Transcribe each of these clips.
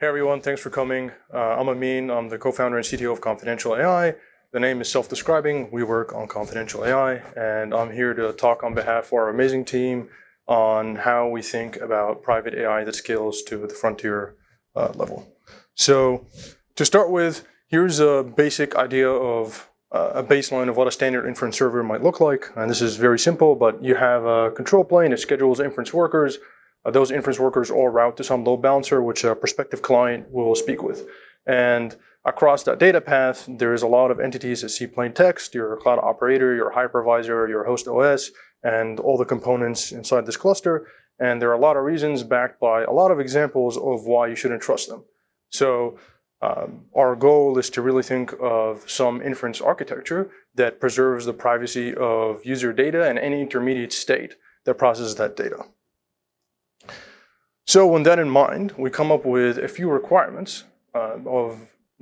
Hey everyone, thanks for coming. I'm Amean, I'm the co-founder and CTO of Confidential.ai. The name is self-describing, we work on Confidential.ai, and I'm here to talk on behalf of our amazing team on how we think about private AI that scales to the frontier level. So to start with, here's a basic idea of a baseline of what a standard inference server might look like. And this is very simple, but you have a control plane that schedules inference workers. Those inference workers all route to some load balancer, which a prospective client will speak with. And across that data path, there is a lot of entities that see plain text, your cloud operator, your hypervisor, your host OS, and all the components inside this cluster. And there are a lot of reasons backed by a lot of examples of why you shouldn't trust them. So our goal is to really think of some inference architecture that preserves the privacy of user data and any intermediate state that processes that data. So with that in mind, we come up with a few requirements that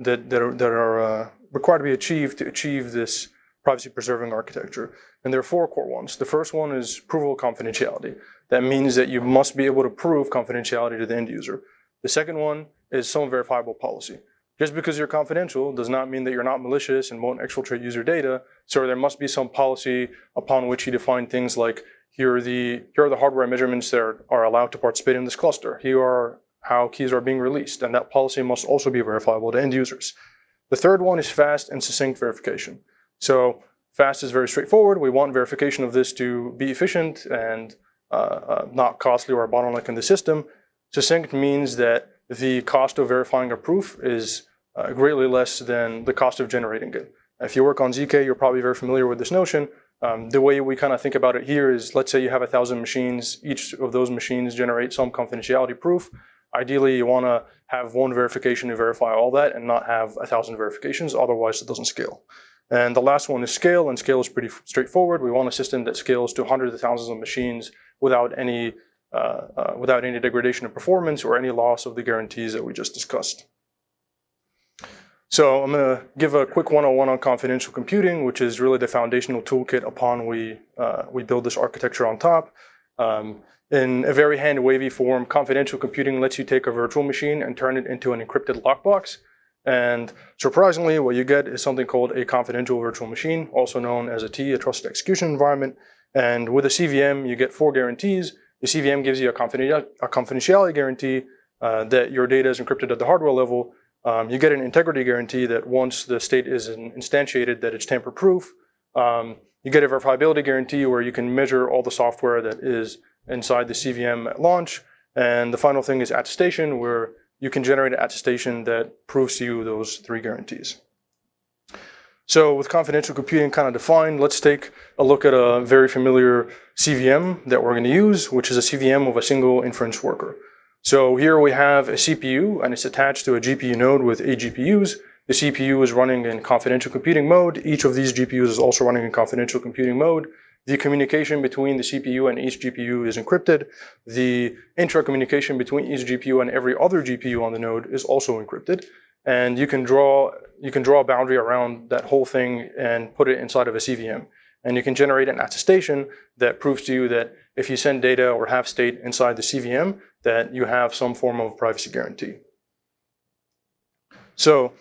are required to be achieved to achieve this privacy-preserving architecture. And there are four core ones. The first one is provable confidentiality. That means that you must be able to prove confidentiality to the end user. The second one is some verifiable policy. Just because you're confidential does not mean that you're not malicious and won't exfiltrate user data. So there must be some policy upon which you define things like, here are the hardware measurements that are allowed to participate in this cluster. Here are how keys are being released, and that policy must also be verifiable to end users. The third one is fast and succinct verification. So fast is very straightforward. We want verification of this to be efficient and not costly or a bottleneck in the system. Succinct means that the cost of verifying a proof is greatly less than the cost of generating it. If you work on ZK, you're probably very familiar with this notion. The way we kind of think about it here is, let's say you have 1,000 machines. Each of those machines generate some confidentiality proof. Ideally, you want to have one verification to verify all that and not have 1,000 verifications, otherwise it doesn't scale. And the last one is scale, and scale is pretty straightforward. We want a system that scales to hundreds of thousands of machines without any degradation of performance or any loss of the guarantees that we just discussed. So I'm going to give a quick 101 on confidential computing, which is really the foundational toolkit upon we build this architecture on top. In a very hand-wavy form, confidential computing lets you take a virtual machine and turn it into an encrypted lockbox. And surprisingly, what you get is something called a confidential virtual machine, also known as a T, a trusted execution environment. And with a CVM, you get 4 guarantees. The CVM gives you a confidentiality guarantee that your data is encrypted at the hardware level. You get an integrity guarantee that once the state is instantiated, that it's tamper-proof. You get a verifiability guarantee where you can measure all the software that is inside the CVM at launch. And the final thing is attestation, where you can generate an attestation that proves to you those 3 guarantees. So with confidential computing kind of defined, let's take a look at a very familiar CVM that we're going to use, which is a CVM of a single inference worker. So here we have a CPU, and it's attached to a GPU node with 8 GPUs. The CPU is running in confidential computing mode. Each of these GPUs is also running in confidential computing mode. The communication between the CPU and each GPU is encrypted. The intra-communication between each GPU and every other GPU on the node is also encrypted. And you can draw a boundary around that whole thing and put it inside of a CVM. And you can generate an attestation that proves to you that if you send data or have state inside the CVM, that you have some form of privacy guarantee. So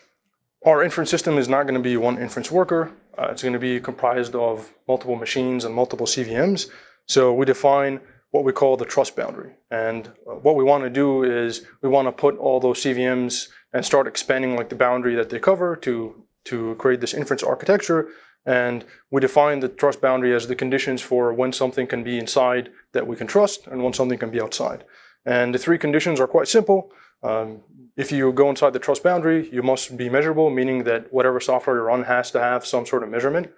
our inference system is not going to be one inference worker. It's going to be comprised of multiple machines and multiple CVMs. So we define what we call the trust boundary. And what we want to do is we want to put all those CVMs and start expanding like the boundary that they cover to create this inference architecture. And we define the trust boundary as the conditions for when something can be inside that we can trust and when something can be outside. And the 3 conditions are quite simple. If you go inside the trust boundary, you must be measurable, meaning that whatever software you run has to have some sort of measurement.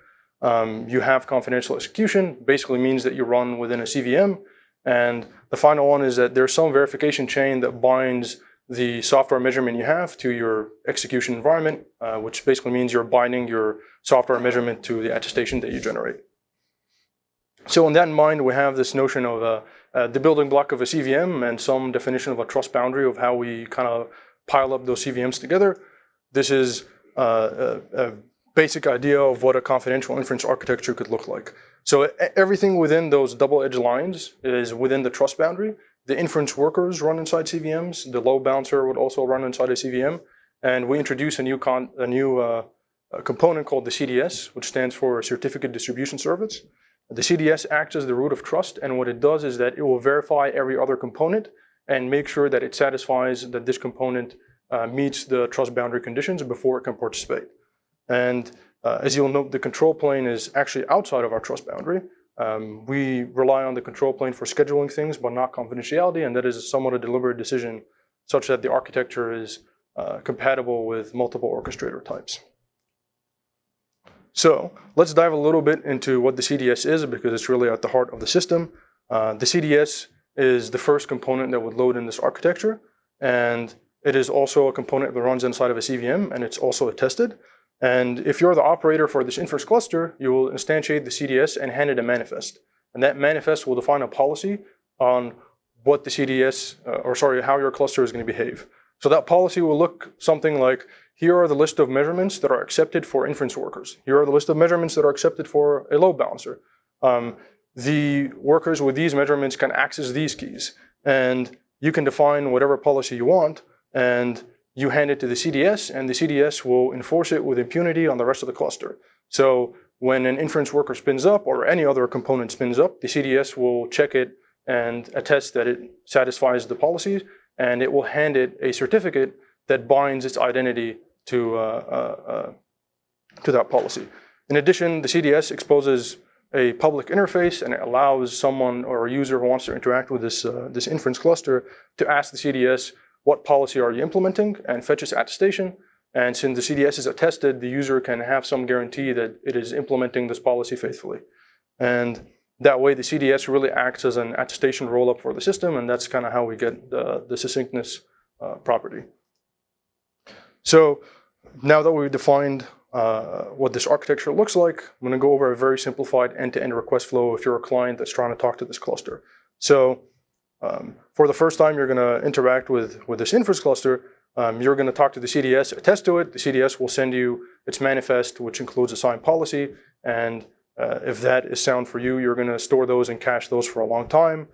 You have confidential execution, basically means that you run within a CVM. And the final one is that there's some verification chain that binds the software measurement you have to your execution environment, which basically means you're binding your software measurement to the attestation that you generate. So with that in mind, we have this notion of the building block of a CVM and some definition of a trust boundary of how we kind of pile up those CVMs together. This is a basic idea of what a confidential inference architecture could look like. So everything within those double-edged lines is within the trust boundary. the inference workers run inside CVMs. The load balancer would also run inside a CVM. And we introduced a new component called the CDS, which stands for Certificate Distribution Service. The CDS acts as the root of trust, and what it does is that it will verify every other component and make sure that it satisfies that this component meets the trust boundary conditions before it can participate. And as you'll note, the control plane is actually outside of our trust boundary. We rely on the control plane for scheduling things, but not confidentiality, and that is somewhat a deliberate decision such that the architecture is compatible with multiple orchestrator types. So let's dive a little bit into what the CDS is, because it's really at the heart of the system. The CDS is the first component that would load in this architecture, and it is also a component that runs inside of a CVM, and it's also attested. And if you're the operator for this inference cluster, you will instantiate the CDS and hand it a manifest. And that manifest will define a policy on what the CDS, how your cluster is going to behave. So that policy will look something like, here are the list of measurements that are accepted for inference workers. Here are the list of measurements that are accepted for a load balancer. The workers with these measurements can access these keys. And you can define whatever policy you want, and you hand it to the CDS, and the CDS will enforce it with impunity on the rest of the cluster. So when an inference worker spins up, or any other component spins up, the CDS will check it and attest that it satisfies the policies, and it will hand it a certificate that binds its identity to that policy. In addition, the CDS exposes a public interface, and it allows someone or a user who wants to interact with this inference cluster to ask the CDS, what policy are you implementing, and fetch its attestation. And since the CDS is attested, the user can have some guarantee that it is implementing this policy faithfully. And that way, the CDS really acts as an attestation rollup for the system, and that's kind of how we get the succinctness property. So now that we've defined what this architecture looks like, I'm going to go over a very simplified end-to-end request flow if you're a client that's trying to talk to this cluster. So for the first time you're going to interact with this inference cluster, you're going to talk to the CDS, attest to it. The CDS will send you its manifest, which includes a signed policy. And if that is sound for you, you're going to store those and cache those for a long time.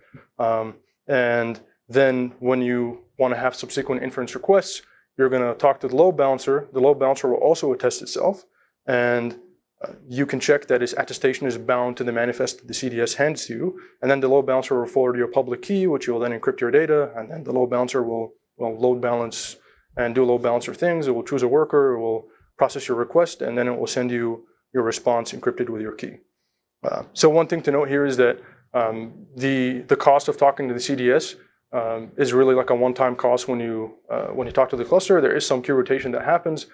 And then when you want to have subsequent inference requests, you're going to talk to the load balancer. The load balancer will also attest itself. And you can check that its attestation is bound to the manifest that the CDS hands to you. And then the load balancer will forward you a public key, which will then encrypt your data. And then the load balancer will load balance and do load balancer things. It will choose a worker, it will process your request, and then it will send you your response encrypted with your key. So one thing to note here is that the cost of talking to the CDS is really like a one-time cost when you talk to the cluster. There is some queue rotation that happens,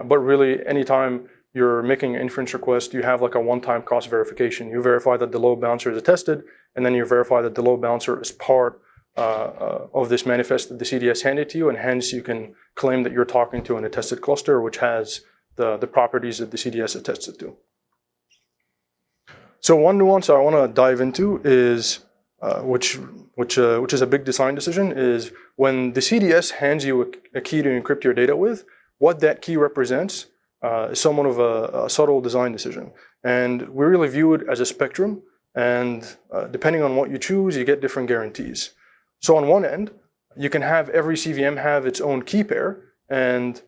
but really anytime you're making an inference request, you have like a one-time cost verification. You verify that the load balancer is attested, and then you verify that the load balancer is part of this manifest that the CDS handed to you, and hence you can claim that you're talking to an attested cluster, which has the properties that the CDS attested to. So one nuance I want to dive into is, which is a big design decision, is when the CDS hands you a key to encrypt your data with, what that key represents is somewhat of a subtle design decision. And we really view it as a spectrum, and depending on what you choose, you get different guarantees. So on one end, you can have every CVM have its own key pair, and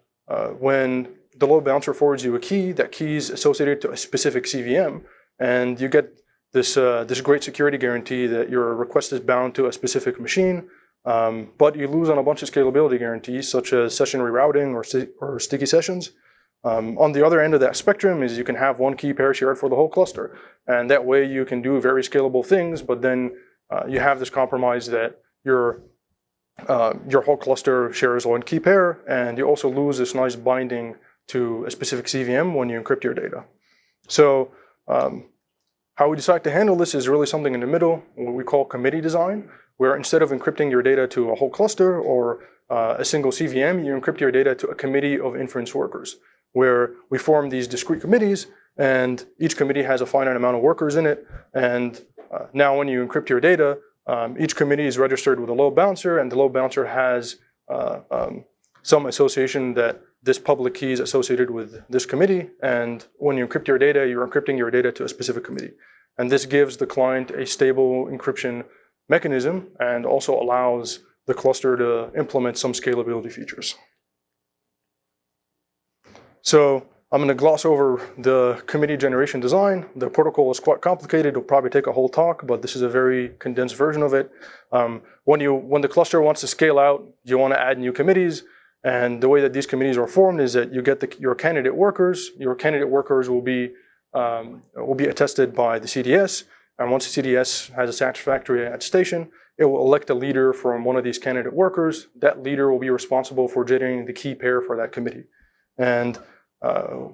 when the load balancer forwards you a key, that key is associated to a specific CVM, and you get this great security guarantee that your request is bound to a specific machine, but you lose on a bunch of scalability guarantees, such as session rerouting or sticky sessions. On the other end of that spectrum is you can have one key pair shared for the whole cluster, and that way you can do very scalable things, but then you have this compromise that your whole cluster shares one key pair, and you also lose this nice binding to a specific CVM when you encrypt your data. So how we decide to handle this is really something in the middle, what we call committee design, where instead of encrypting your data to a whole cluster or a single CVM, you encrypt your data to a committee of inference workers, where we form these discrete committees, and each committee has a finite amount of workers in it. And now when you encrypt your data, each committee is registered with a load balancer, and the load balancer has some association that this public key is associated with this committee. And when you encrypt your data, you're encrypting your data to a specific committee. And this gives the client a stable encryption mechanism and also allows the cluster to implement some scalability features. So I'm going to gloss over the committee generation design. The protocol is quite complicated. It'll probably take a whole talk, but this is a very condensed version of it. When the cluster wants to scale out, you want to add new committees. And the way that these committees are formed is that you get your candidate workers. Your candidate workers will be attested by the CDS. And once the CDS has a satisfactory attestation, it will elect a leader from one of these candidate workers. That leader will be responsible for generating the key pair for that committee. And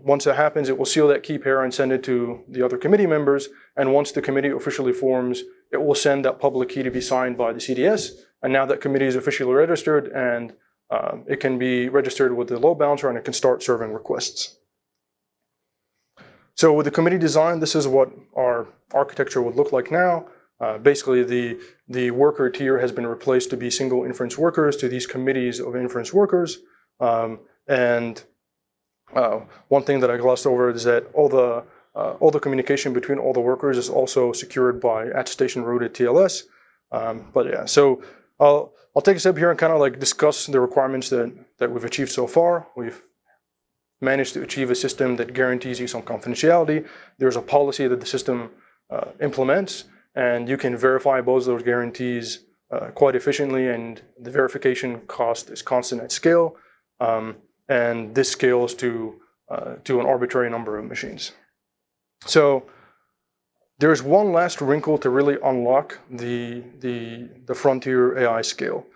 once that happens, it will seal that key pair and send it to the other committee members. And once the committee officially forms, it will send that public key to be signed by the CDS. And now that committee is officially registered, and it can be registered with the load balancer, and it can start serving requests. So with the committee design, this is what our architecture would look like now. Basically, the worker tier has been replaced to be single inference workers to these committees of inference workers. One thing that I glossed over is that all the communication between all the workers is also secured by attestation rooted TLS. But yeah, so I'll take a step here and kind of like discuss the requirements that we've achieved so far. We've managed to achieve a system that guarantees you some confidentiality. There's a policy that the system implements, and you can verify both of those guarantees quite efficiently, and the verification cost is constant at scale. And this scales to an arbitrary number of machines. So there's one last wrinkle to really unlock the frontier AI scale.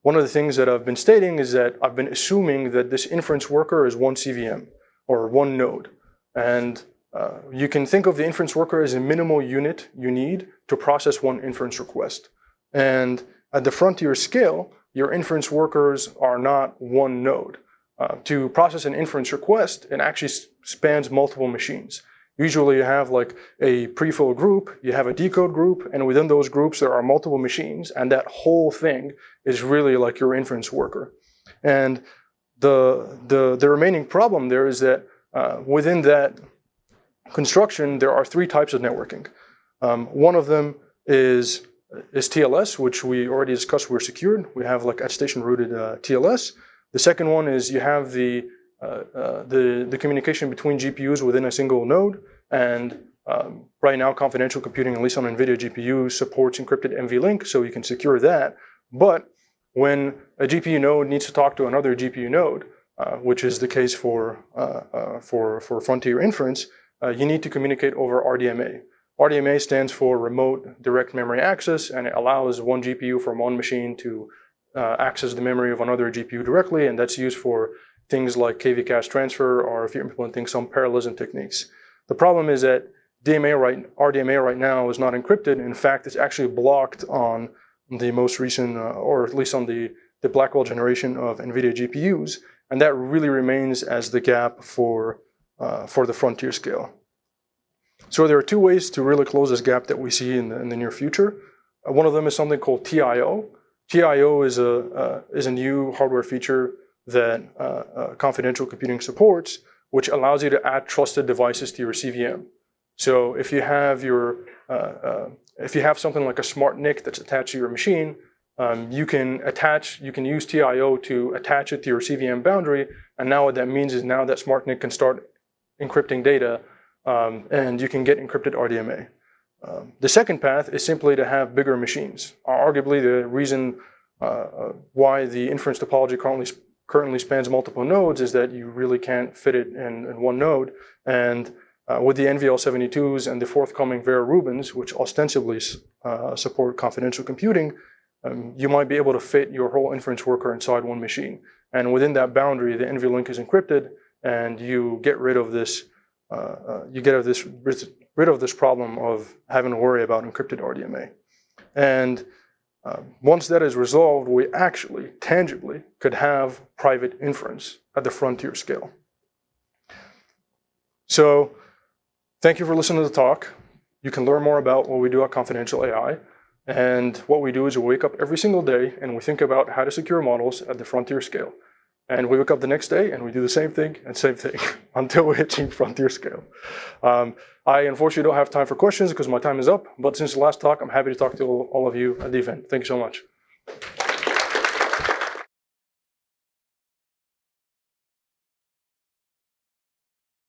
One of the things that I've been stating is that I've been assuming that this inference worker is one CVM or one node. And you can think of the inference worker as a minimal unit you need to process one inference request. And at the frontier scale, your inference workers are not one node. To process an inference request, it actually spans multiple machines. Usually you have like a prefill group, you have a decode group, and within those groups there are multiple machines, and that whole thing is really like your inference worker. And the remaining problem there is that within that construction there are three types of networking. One of them is TLS, which we already discussed. We're secured. We have like attestation rooted TLS. The second one is you have the communication between GPUs within a single node, and right now confidential computing, at least on NVIDIA GPUs, supports encrypted NVLink, so you can secure that. But when a GPU node needs to talk to another GPU node, which is the case for frontier inference, you need to communicate over RDMA. RDMA stands for Remote Direct Memory Access, and it allows one GPU from one machine to access the memory of another GPU directly, and that's used for things like KV cache transfer, or if you're implementing some parallelism techniques. The problem is that RDMA right now is not encrypted. In fact, it's actually blocked on the most recent, or at least on the Blackwell generation of NVIDIA GPUs, and that really remains as the gap for the frontier scale. So there are two ways to really close this gap that we see in the near future. One of them is something called TIO. TIO is a new hardware feature that confidential computing supports, which allows you to add trusted devices to your CVM. So if you have something like a SmartNIC that's attached to your machine, you can use TIO to attach it to your CVM boundary, and now what that means is now that SmartNIC can start encrypting data, and you can get encrypted RDMA. The second path is simply to have bigger machines. Arguably, the reason why the inference topology currently spans multiple nodes is that you really can't fit it in one node. And with the NVL72s and the forthcoming Rubins, which ostensibly support confidential computing, you might be able to fit your whole inference worker inside one machine. And within that boundary, the NVLink is encrypted, and you get rid of this. Rid of this problem of having to worry about encrypted RDMA. And once that is resolved, we actually, tangibly, could have private inference at the frontier scale. So, thank you for listening to the talk. You can learn more about what we do at Confidential AI. And what we do is we wake up every single day and we think about how to secure models at the frontier scale. And we wake up the next day and we do the same thing and same thing until we're hitting frontier scale. I unfortunately don't have time for questions because my time is up, but since the last talk, I'm happy to talk to all of you at the event. Thank you so much.